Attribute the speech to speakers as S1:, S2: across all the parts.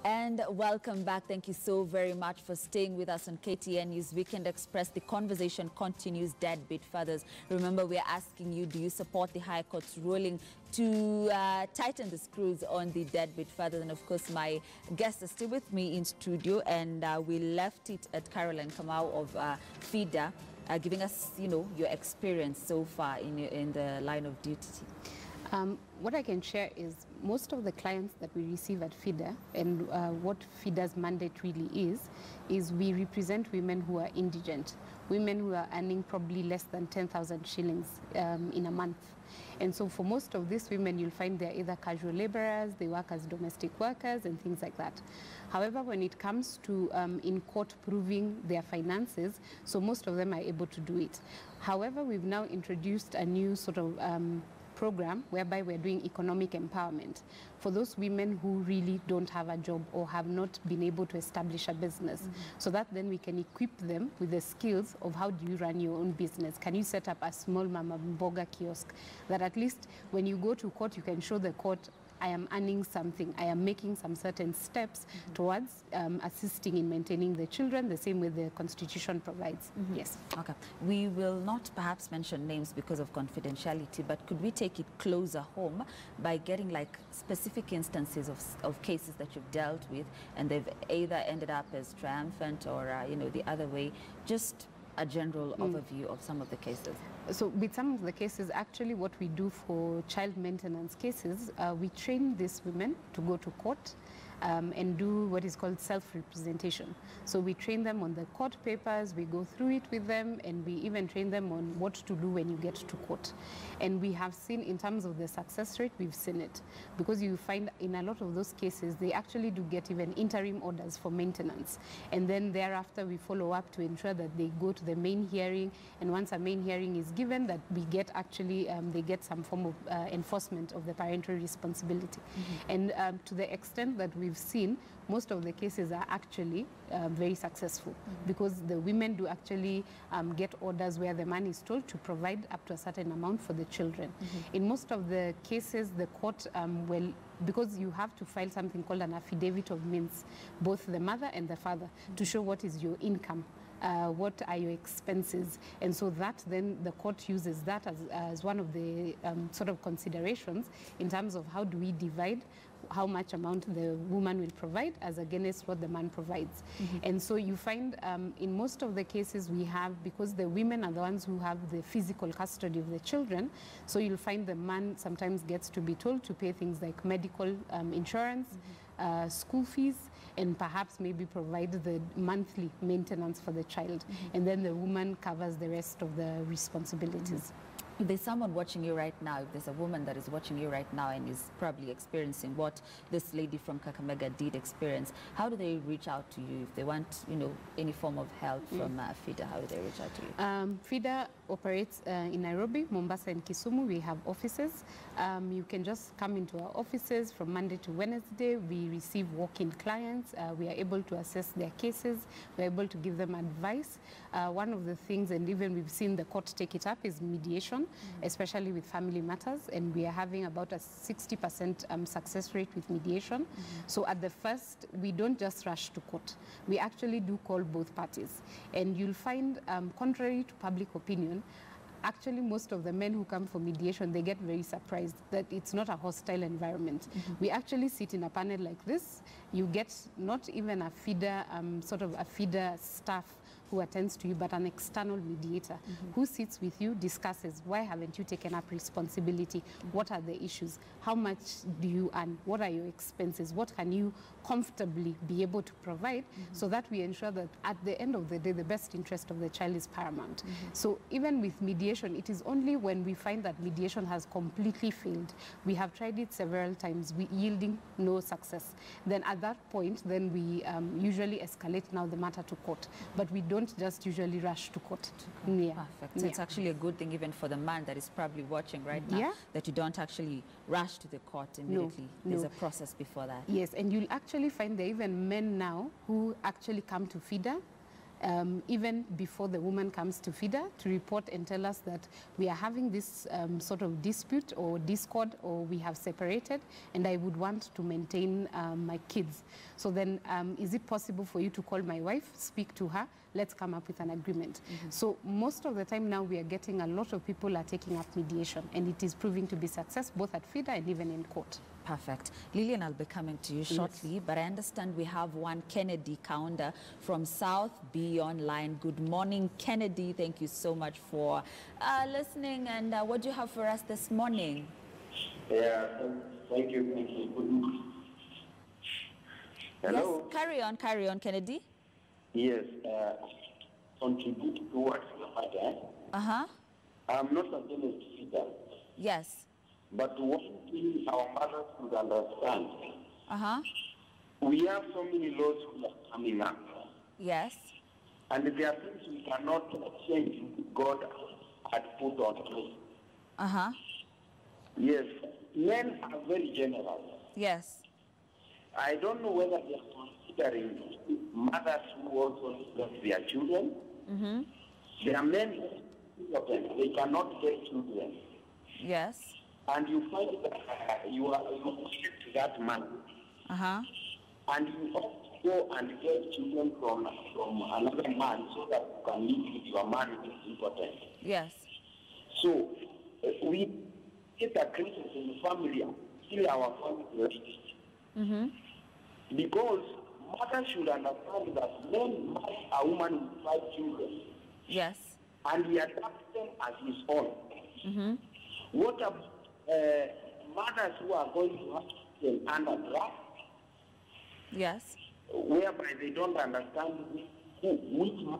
S1: And welcome back. Thank you so very much for staying with us on KTN News Weekend Express. The conversation continues, deadbeat fathers. Remember, we are asking you, do you support the High Court's ruling to tighten the screws on the deadbeat fathers? And of course, my guests are still with me in studio, and we left it at Caroline Kamau of FIDA, giving us, your experience so far in the line of duty.
S2: What I can share is most of the clients that we receive at FIDA, and what FIDA's mandate really is we represent women who are indigent, women who are earning probably less than 10,000 shillings in a month. And so for most of these women, you'll find they're either casual laborers, they work as domestic workers and things like that. However, when it comes to in court proving their finances, so most of them are able to do it. However, we've now introduced a new sort of program whereby we're doing economic empowerment for those women who really don't have a job or have not been able to establish a business, so that then we can equip them with the skills of how do you run your own business. Can you set up a small mama mboga kiosk that at least when you go to court, you can show the court, I am earning something, I am making some certain steps towards assisting in maintaining the children, the same way the Constitution provides. Yes.
S1: Okay. We will not perhaps mention names because of confidentiality, but could we take it closer home by getting like specific instances of cases that you've dealt with and they've either ended up as triumphant or, the other way? Just a general overview of some of the cases.
S2: So with some of the cases, actually what we do for child maintenance cases, we train these women to go to court and do what is called self-representation. So we train them on the court papers, we go through it with them, and we even train them on what to do when you get to court. And we have seen, in terms of the success rate, we've seen it. Because you find in a lot of those cases, they actually do get even interim orders for maintenance. And then thereafter, we follow up to ensure that they go to the main hearing. And once a main hearing is given, that we get actually, they get some form of enforcement of the parental responsibility. And to the extent that we've seen, most of the cases are actually very successful because the women do actually get orders where the man is told to provide up to a certain amount for the children. In most of the cases, the court, because you have to file something called an affidavit of means, both the mother and the father, to show what is your income. What are your expenses? And so that then the court uses that as one of the sort of considerations in terms of how do we divide how much amount the woman will provide as against what the man provides. And so you find in most of the cases we have, because the women are the ones who have the physical custody of the children, so you'll find the man sometimes gets to be told to pay things like medical insurance, school fees, and perhaps maybe provide the monthly maintenance for the child. And then the woman covers the rest of the responsibilities.
S1: If there's someone watching you right now, if there's a woman that is watching you right now and is probably experiencing what this lady from Kakamega did experience, how do they reach out to you? If they want, any form of help from FIDA, how do they reach out to you?
S2: FIDA operates in Nairobi, Mombasa, and Kisumu. We have offices. You can just come into our offices from Monday to Wednesday. We receive walk-in clients. We are able to assess their cases. We're able to give them advice. One of the things, and even we've seen the court take it up, is mediation. Especially with family matters, and we are having about a 60% success rate with mediation. So at the first, we don't just rush to court. We actually do call both parties. And you'll find, contrary to public opinion, actually most of the men who come for mediation, they get very surprised that it's not a hostile environment. We actually sit in a panel like this. You get not even a FIDA, sort of a FIDA staff who attends to you, but an external mediator who sits with you, discusses, why haven't you taken up responsibility? What are the issues? How much do you earn? What are your expenses? What can you comfortably be able to provide, so that we ensure that at the end of the day, the best interest of the child is paramount. So even with mediation, it is only when we find that mediation has completely failed, we have tried it several times, yielding no success. Then at that point, then we usually escalate now the matter to court. But we don't just usually rush to court.
S1: Yeah. Perfect. So it's actually a good thing even for the man that is probably watching right now, that you don't actually rush to the court immediately. There's a process before that.
S2: Yes, and you'll actually find there are even men now who actually come to FIDA even before the woman comes to FIDA, to report and tell us that we are having this sort of dispute or discord, or we have separated, and I would want to maintain my kids. So then, is it possible for you to call my wife, speak to her, let's come up with an agreement? So most of the time now we are getting a lot of people are taking up mediation, and it is proving to be success both at FIDA and even in court.
S1: Perfect. Lillian, I'll be coming to you shortly, but I understand we have one Kennedy Kaunda from South B online. Good morning, Kennedy. Thank you so much for listening. And what do you have for us this morning?
S3: Yeah, thank you. Hello?
S1: Yes, carry on, Kennedy.
S3: Yes, contribute towards the matter. I'm not against FIDA.
S1: Yes.
S3: But one thing our mothers should understand, we have so many laws who are coming up.
S1: Yes.
S3: And there are things we cannot change. God had put on us. Yes, men are very generous.
S1: Yes.
S3: I don't know whether they are considering mothers who also neglect their children. There are men who they cannot get children.
S1: Yes.
S3: And you find that you are to that man. And you ought to go and get children from another man so that you can live with your man, which is important.
S1: Yes.
S3: So we get a crisis in the family, still our family. Because mother should understand that men marry a woman with 5 children.
S1: Yes.
S3: And he adopts them as his own. What about mothers who are going to have children under draft?
S1: Yes.
S3: Whereby they don't understand which man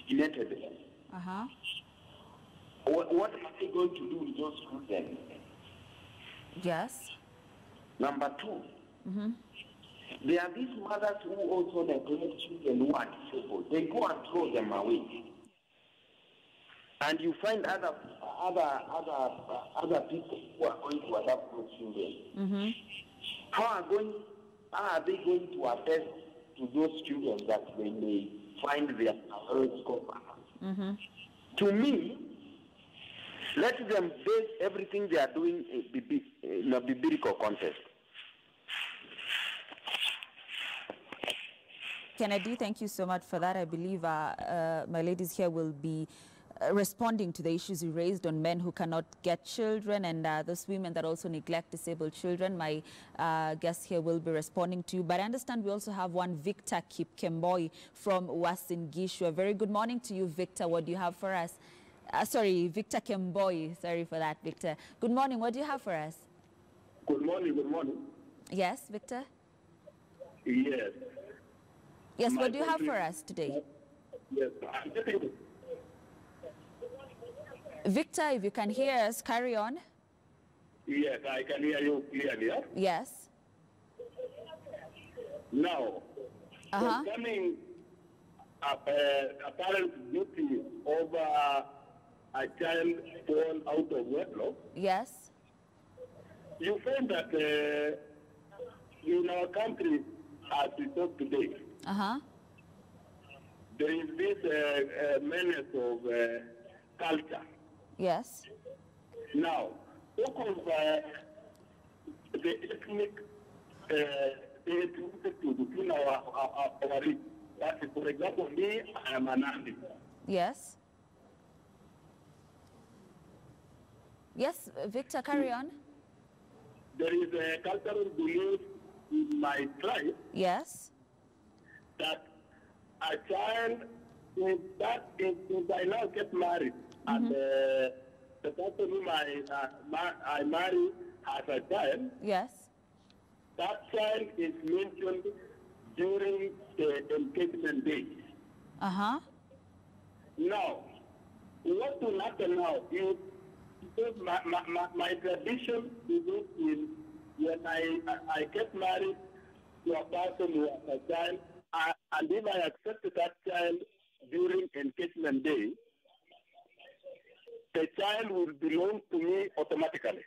S3: originated them. What are they going to do with those children?
S1: Yes.
S3: Number 2, there are these mothers who also neglect children who are disabled. They go and throw them away. And you find other people who are going to adopt those children. How are they going to attest to those children that they may find their biological parents? To me, let them base everything they are doing in a biblical context.
S1: Kennedy, thank you so much for that. I believe my ladies here will be responding to the issues you raised on men who cannot get children and those women that also neglect disabled children. My guests here will be responding to you. But I understand we also have one Victor Kipkemboi from Uasin Gishu. A very good morning to you, Victor. What do you have for us? Sorry, Victor Kemboi. Sorry for that, Victor. Good morning. What do you have for us?
S3: Good morning. Good morning.
S1: Yes, Victor?
S3: Yes.
S1: Yes, what do you have for us today?
S3: Yes, I'm getting...
S1: Victor, if you can hear us, carry on.
S3: Yes, I can hear you clearly.
S1: Yes.
S3: Now, concerning a parent's duty over a child born out of wedlock,
S1: yes,
S3: you find that in our country, as we talk today, there is this menace of culture.
S1: Yes.
S3: Now, talk of the ethnic between our race. For example, me, I am an Nandi.
S1: Yes. Yes, Victor, carry on.
S3: There is a cultural belief in my tribe.
S1: Yes.
S3: That a child, if I now get married, and the person whom I marry has a child,
S1: yes,
S3: that child is mentioned during the engagement days. Now, what will happen now is, because my tradition is when I get married to a person who has a child, and if I accept that child during engagement day, the child will belong to me automatically.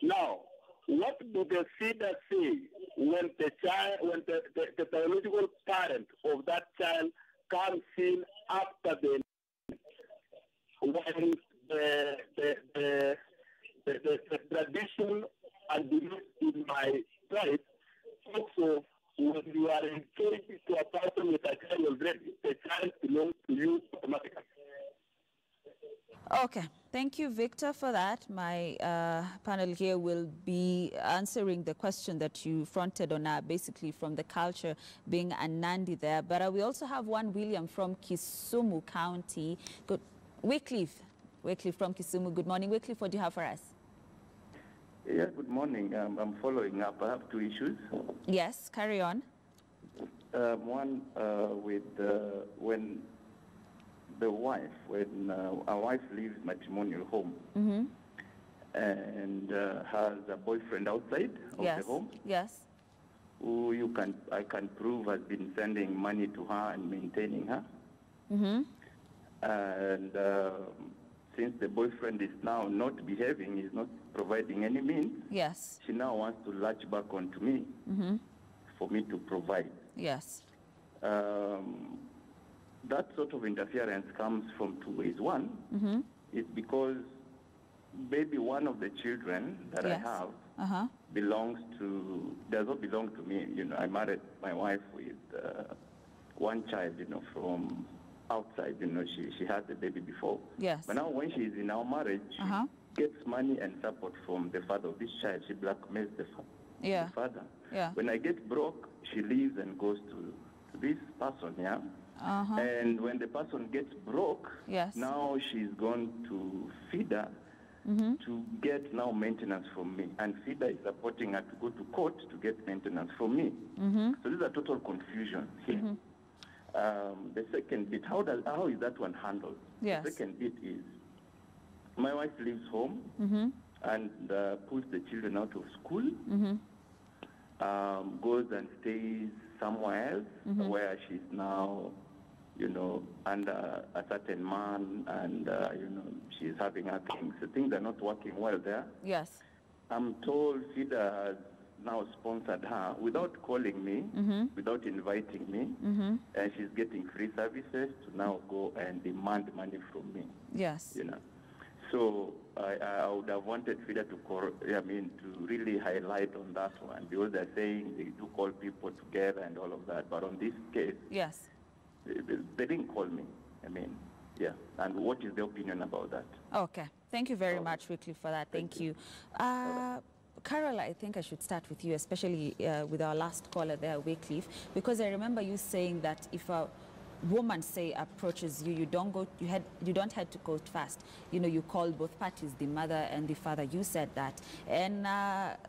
S3: Now, what do the FIDA say when the biological parent of that child comes also, when you are engaged to a person with a child already, the child belongs to you automatically.
S1: Okay, thank you, Victor, for that. My panel here will be answering the question that you fronted on, basically from the culture being a Nandi there. But we also have one William from Kisumu County. Good, Wycliffe from Kisumu. Good morning, Wycliffe. What do you have for us?
S4: Yeah, good morning. I'm following up. I have two issues.
S1: Yes, carry on.
S4: One with when the wife, when a wife leaves matrimonial home and has a boyfriend outside of the home, who I can prove has been sending money to her and maintaining her. And since the boyfriend is now not behaving, is not providing any means, she now wants to latch back onto me for me to provide. That sort of interference comes from two ways. One is because maybe one of the children that I have does not belong to me. You know, I married my wife with one child, you know, from outside. You know, she had the baby before. But now when she is in our marriage, she gets money and support from the father of this child. She blackmails the father. When I get broke, she leaves and goes to this person, and when the person gets broke, now she's going to FIDA to get now maintenance from me. And FIDA is supporting her to go to court to get maintenance from me. So there's a total confusion here. The second bit, how is that one handled? The second bit is my wife leaves home and pulls the children out of school, goes and stays somewhere else where she's now, you know, under a certain man, and, you know, she's having her things. So things are not working well there. I'm told FIDA has now sponsored her without calling me, without inviting me, and she's getting free services to now go and demand money from me. You know. So I would have wanted FIDA to really highlight on that one, because they're saying they do call people together and all of that. But on this case, they didn't call me. And what is the opinion about that?
S1: Okay. Thank you very much, Wycliffe, for that. Thank you. Carol, I think I should start with you, especially with our last caller there, Wycliffe, because I remember you saying that if a woman, say, approaches you, you don't head to court fast. You know, you call both parties, the mother and the father. You said that. And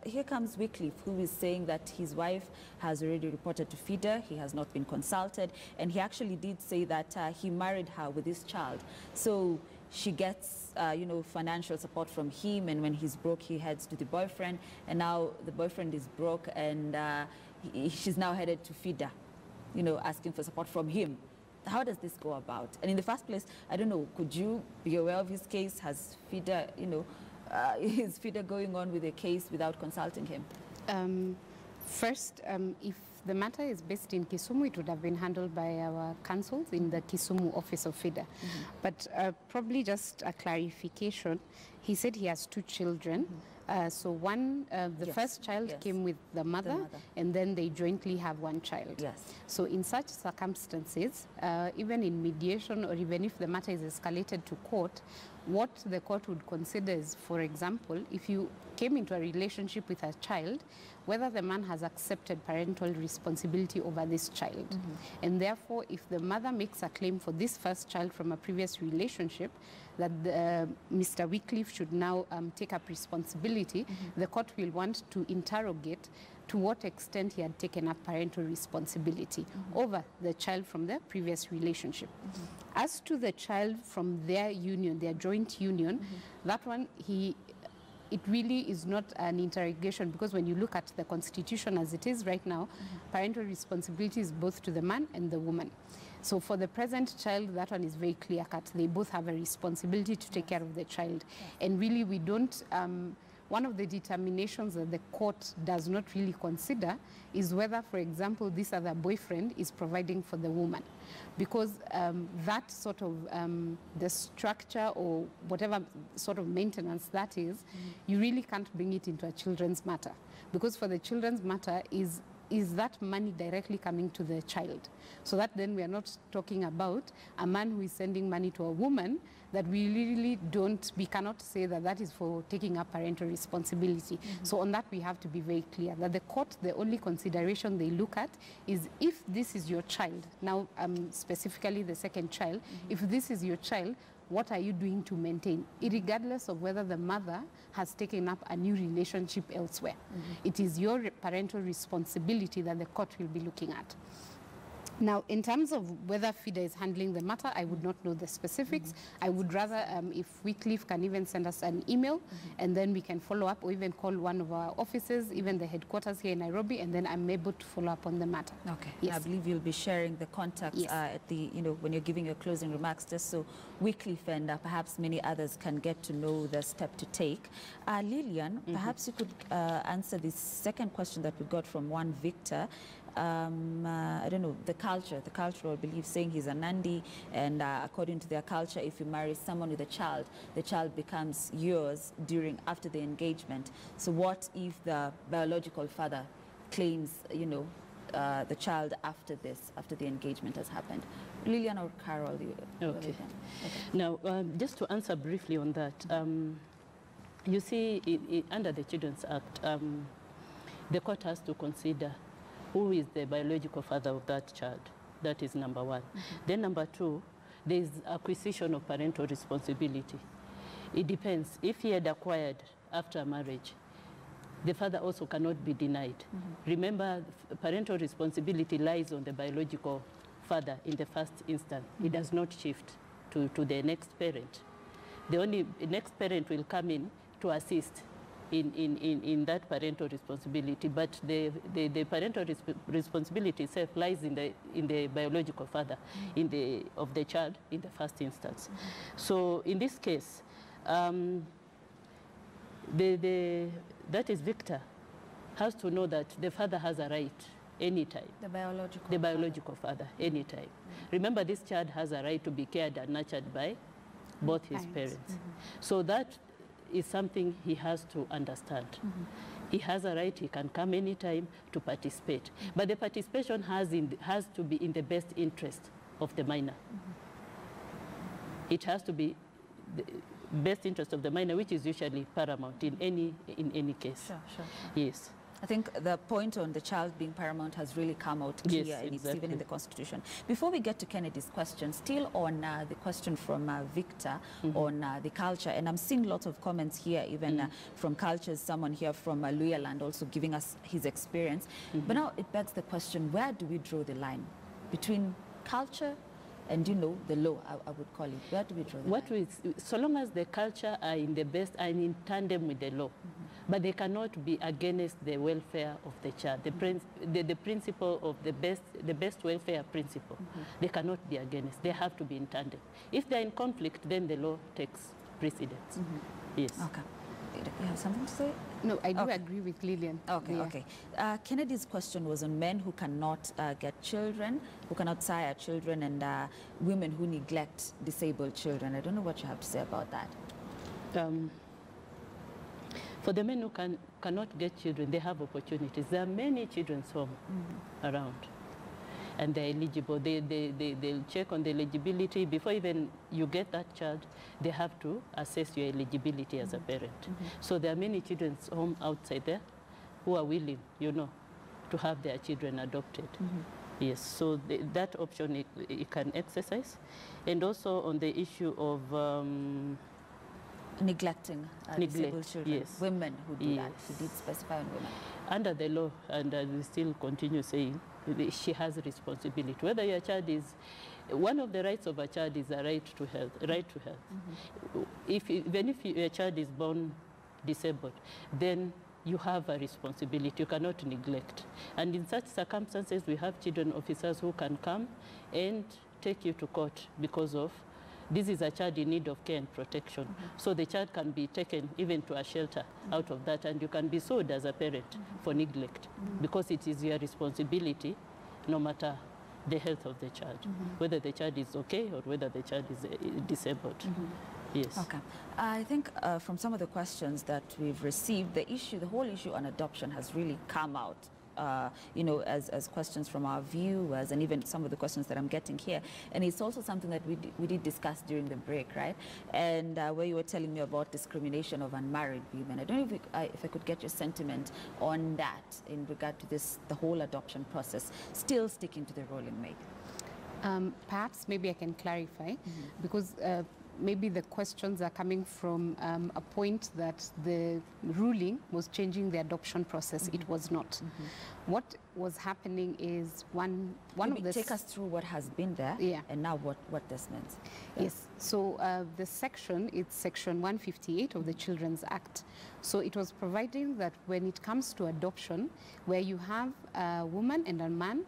S1: here comes Wycliffe, who is saying that his wife has already reported to FIDA. He has not been consulted. And he actually did say that he married her with his child. So she gets, you know, financial support from him. And when he's broke, he heads to the boyfriend. And now the boyfriend is broke, and she's now headed to FIDA, you know, asking for support from him. How does this go about? And in the first place, I don't know, could you be aware of his case? Has FIDA, you know, is FIDA going on with a case without consulting him?
S2: First, if the matter is based in Kisumu, it would have been handled by our counsels in the Kisumu office of FIDA. But probably just a clarification, he said he has two children. So one, the first child came with the mother, and then they jointly have one child. So in such circumstances, even in mediation, or even if the matter is escalated to court, what the court would consider is, for example, if you came into a relationship with a child, whether the man has accepted parental responsibility over this child. And therefore, if the mother makes a claim for this first child from a previous relationship, that Mr. Wycliffe should now take up responsibility, the court will want to interrogate to what extent he had taken up parental responsibility over the child from their previous relationship. As to the child from their union, their joint union, that one, it really is not an interrogation, because when you look at the Constitution as it is right now, parental responsibility is both to the man and the woman. So for the present child, that one is very clear-cut. They both have a responsibility to take care of the child. And really, we don't... one of the determinations that the court does not really consider is whether, for example, this other boyfriend is providing for the woman. Because that sort of, the structure or whatever sort of maintenance that is, you really can't bring it into a children's matter. Because for the children's matter is is that money directly coming to the child? So that then we are not talking about a man who is sending money to a woman that we really we cannot say that that is for taking up parental responsibility. So on that we have to be very clear that the court, the only consideration they look at is if this is your child, now specifically the second child, if this is your child, what are you doing to maintain, irregardless of whether the mother has taken up a new relationship elsewhere. It is your parental responsibility that the court will be looking at. Now, in terms of whether FIDA is handling the matter, I would not know the specifics. I would rather, if Wycliffe can even send us an email, and then we can follow up, or even call one of our offices, even the headquarters here in Nairobi, and then I'm able to follow up on the matter.
S1: Okay.
S2: Yes.
S1: I believe you'll be sharing the contacts at the, when you're giving your closing remarks, just so Wycliffe and perhaps many others can get to know the step to take. Lillian, perhaps you could answer the second question that we got from one Victor. I don't know, the cultural belief, saying he's a Nandi, and according to their culture, if you marry someone with a child, the child becomes yours after the engagement. So what if the biological father claims, the child after the engagement has happened? Lillian or Carol?
S5: Okay. Now, just to answer briefly on that, you see, under the Children's Act, the court has to consider who is the biological father of that child. That is number one. Then number two, there is acquisition of parental responsibility. It depends. If he had acquired after marriage, the father also cannot be denied. Remember, parental responsibility lies on the biological father in the first instance. It does not shift to the next parent. The only next parent will come in to assist in that parental responsibility, but the parental responsibility itself lies in the biological father of the child in the first instance. So in this case, that is Victor has to know that the father has a right anytime.
S1: The biological
S5: father anytime. Remember, this child has a right to be cared and nurtured by both his parents. So that is something he has to understand. He has a right, he can come anytime to participate. But the participation has to be in the best interest of the minor. It has to be the best interest of the minor, which is usually paramount in any case.
S1: Sure.
S5: Yes.
S1: I think the point on the child being paramount has really come out clear,
S5: yes,
S1: and it's even in the Constitution. Before we get to Kennedy's question, still on the question from Victor on the culture, and I'm seeing lots of comments here, even from cultures, someone here from Luyaland also giving us his experience. But now it begs the question, where do we draw the line between culture and, the law, I would call it? Where do we draw the line?
S5: So long as the culture are in tandem with the law, but they cannot be against the welfare of the child. The principle of the best welfare principle, they cannot be against. They have to be in tandem. If they're in conflict, then the law takes precedence. Yes.
S1: Okay. You have something to say?
S2: No, I do agree with Lillian.
S1: Okay. Kennedy's question was on men who cannot get children, who cannot sire children, and women who neglect disabled children. I don't know what you have to say about that.
S5: For the men who cannot get children, they have opportunities. There are many children's homes around, and they're eligible. They'll check on the eligibility. Before even you get that child, they have to assess your eligibility as a parent. So there are many children's homes outside there who are willing, to have their children adopted. Yes, so that option it can exercise. And also on the issue of
S1: neglecting disabled children,
S5: yes.
S1: Women who do that. She did specify on women.
S5: Under the law, and we still continue saying, she has a responsibility. Whether your child is, one of the rights of a child is a right to health. Even if your child is born disabled, then you have a responsibility. You cannot neglect. And in such circumstances, we have children officers who can come and take you to court because of this is a child in need of care and protection. So the child can be taken even to a shelter out of that, and you can be sued as a parent for neglect because it is your responsibility no matter the health of the child, whether the child is okay or whether the child is disabled. Yes.
S1: Okay. I think from some of the questions that we've received, the whole issue on adoption has really come out you know, as questions from our viewers and even some of the questions that I'm getting here. And it's also something that we did discuss during the break, right? And where you were telling me about discrimination of unmarried women. I don't know if I could get your sentiment on that in regard to the whole adoption process, still sticking to the ruling made.
S2: Perhaps maybe I can clarify, because maybe the questions are coming from a point that the ruling was changing the adoption process. It was not. What was happening is one of the...
S1: Take us through what has been there, and now what this means.
S2: Yes. So the section, it's section 158 of the Children's Act. So it was providing that when it comes to adoption, where you have a woman and a man,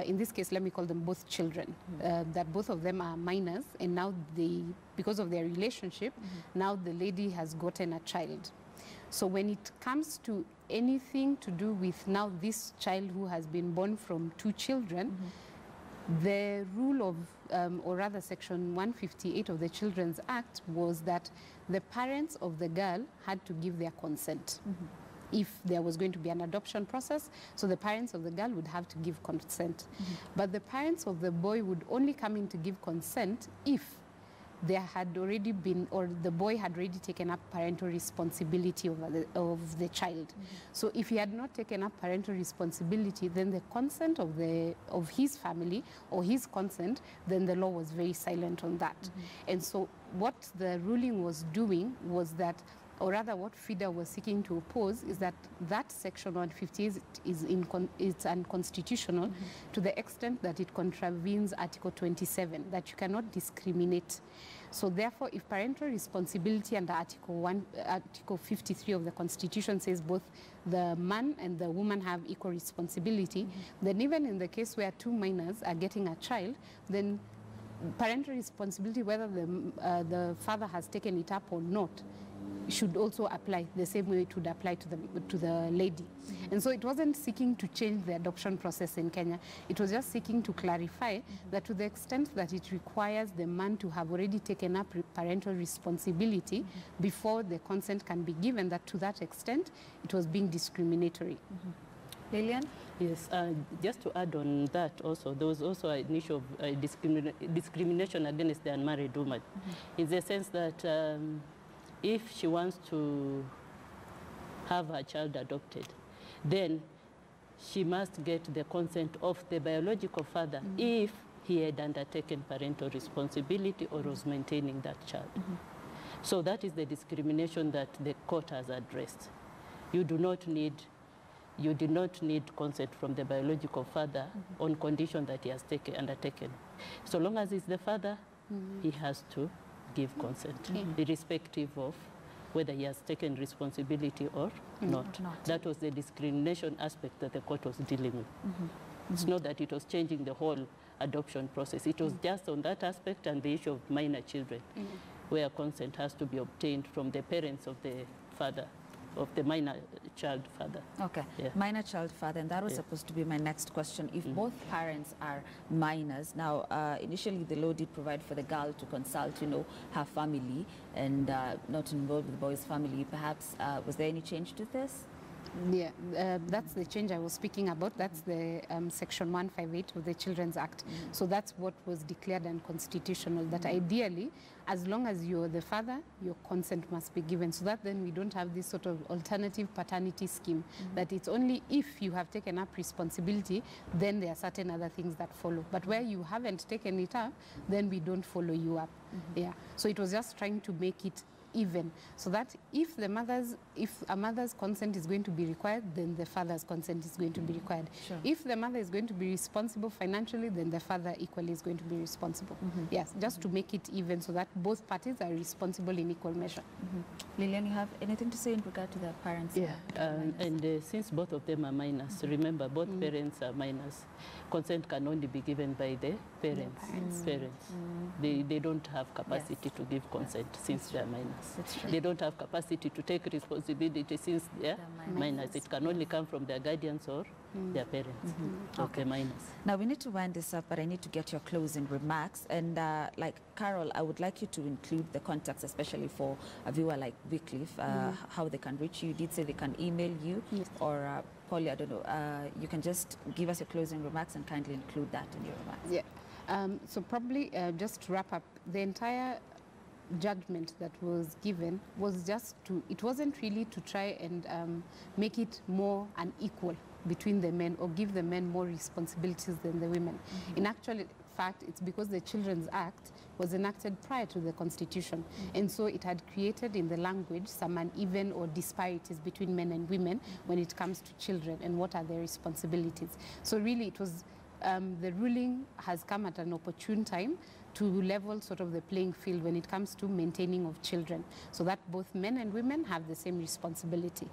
S2: in this case, let me call them both children, that both of them are minors, and now because of their relationship, now the lady has gotten a child. So when it comes to anything to do with now this child who has been born from two children, the rule of, or rather section 158 of the Children's Act was that the parents of the girl had to give their consent. If there was going to be an adoption process, so the parents of the girl would have to give consent. But the parents of the boy would only come in to give consent if there had already been, or the boy had already taken up parental responsibility of the child. So if he had not taken up parental responsibility, then the consent of his family, or his consent, then the law was very silent on that. And so what the ruling was doing was that, or rather what FIDA was seeking to oppose, is that section 158 is unconstitutional to the extent that it contravenes Article 27, that you cannot discriminate. So therefore, if parental responsibility under Article 53 of the Constitution says both the man and the woman have equal responsibility, then even in the case where two minors are getting a child, then parental responsibility, whether the father has taken it up or not, should also apply the same way it would apply to the lady. And so it wasn't seeking to change the adoption process in Kenya. It was just seeking to clarify that to the extent that it requires the man to have already taken up parental responsibility before the consent can be given, that to that extent it was being discriminatory.
S1: Lillian?
S5: Yes, just to add on that also, there was also an issue of discrimination against the unmarried woman, in the sense that if she wants to have her child adopted, then she must get the consent of the biological father if he had undertaken parental responsibility or was maintaining that child. So that is the discrimination that the court has addressed. You do not need consent from the biological father on condition that he has undertaken. So long as it's the father, he has to give consent, irrespective of whether he has taken responsibility or not. That was the discrimination aspect that the court was dealing with. It's not that it was changing the whole adoption process. It was just on that aspect and the issue of minor children, where consent has to be obtained from the parents of the father, of the minor child father.
S1: Okay, minor child father, and that was supposed to be my next question. If both parents are minors, now initially the law did provide for the girl to consult, you know, her family and not involve the boy's family. Perhaps, was there any change to this?
S2: Yeah, that's the change I was speaking about. That's the section 158 of the Children's Act. So that's what was declared unconstitutional, that ideally, as long as you're the father, your consent must be given. So that then we don't have this sort of alternative paternity scheme, that it's only if you have taken up responsibility, then there are certain other things that follow. But where you haven't taken it up, then we don't follow you up. Yeah. So it was just trying to make it even, so that if a mother's consent is going to be required, then the father's consent is going to be required. If the mother is going to be responsible financially, then the father equally is going to be responsible. Yes, just to make it even, so that both parties are responsible in equal measure.
S1: Lillian, you have anything to say in regard to the parents?
S5: Yeah, and since both of them are minors, remember both parents are minors. Consent can only be given by the parents. They don't have capacity to give consent since they are minors. They don't have capacity to take responsibility since they are minors. It can only come from their guardians or their parents of the minors.
S1: Now we need to wind this up, but I need to get your closing remarks. And like Carol, I would like you to include the contacts, especially for a viewer like Wycliffe, how they can reach you. You did say they can email you or Polly, I don't know, you can just give us your closing remarks and kindly include that in your remarks.
S2: Yeah. So probably just to wrap up, the entire judgment that was given was just to, it wasn't really to try and make it more unequal between the men or give the men more responsibilities than the women. In actual fact, it's because the Children's Act was enacted prior to the Constitution. And so it had created in the language some uneven or disparities between men and women when it comes to children and what are their responsibilities. So really it was, the ruling has come at an opportune time to level sort of the playing field when it comes to maintaining of children, so that both men and women have the same responsibility.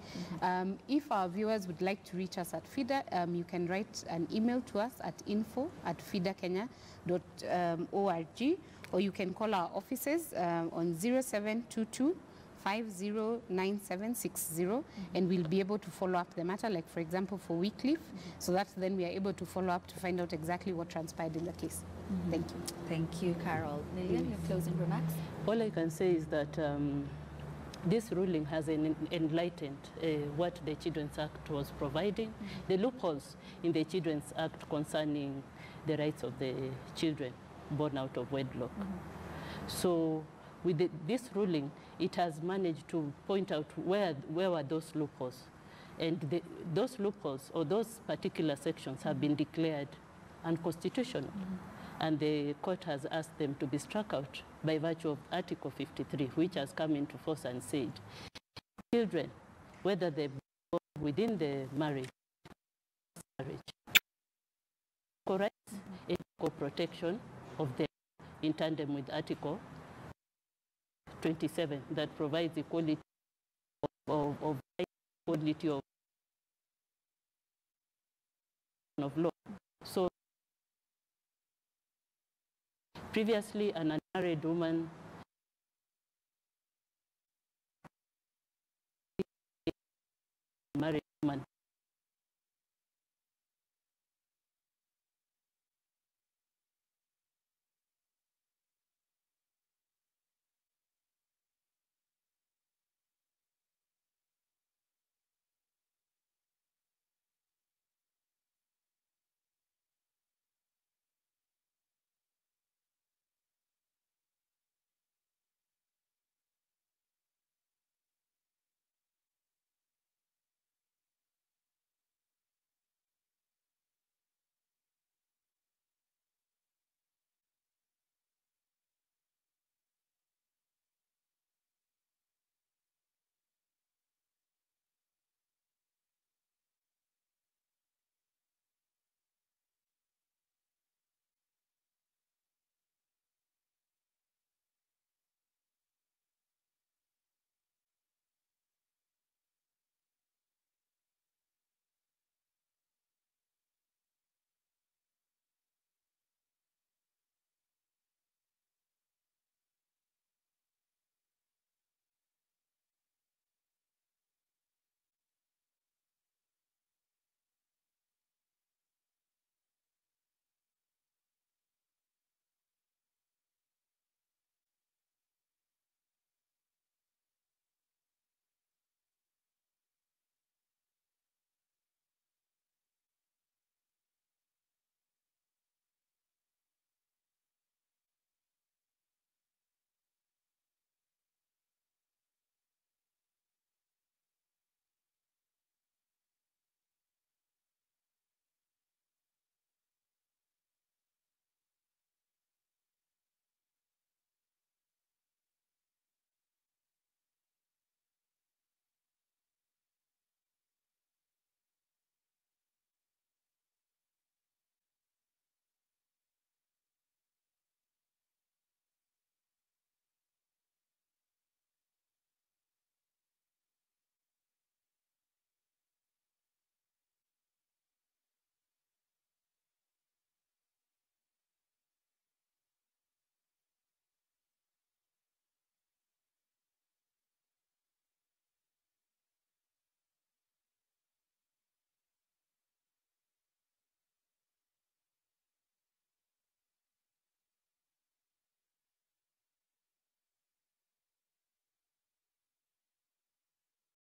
S2: If our viewers would like to reach us at FIDA, you can write an email to us at info@fidakenya.org, or you can call our offices on 0722 509760, and we'll be able to follow up the matter, like for example for Wycliffe, so that then we are able to follow up to find out exactly what transpired in the case. Thank you.
S1: Thank you, Carol. Lillian, your closing remarks?
S5: All I can say is that this ruling has enlightened what the Children's Act was providing, the loopholes in the Children's Act concerning the rights of the children born out of wedlock. So with this ruling, it has managed to point out where were those loopholes. And those loopholes or those particular sections have been declared unconstitutional. And the court has asked them to be struck out by virtue of Article 53, which has come into force and said, children, whether they're born within the marriage, rights, equal protection of them in tandem with Article 27 that provides equality of law. So previously, an unmarried woman married woman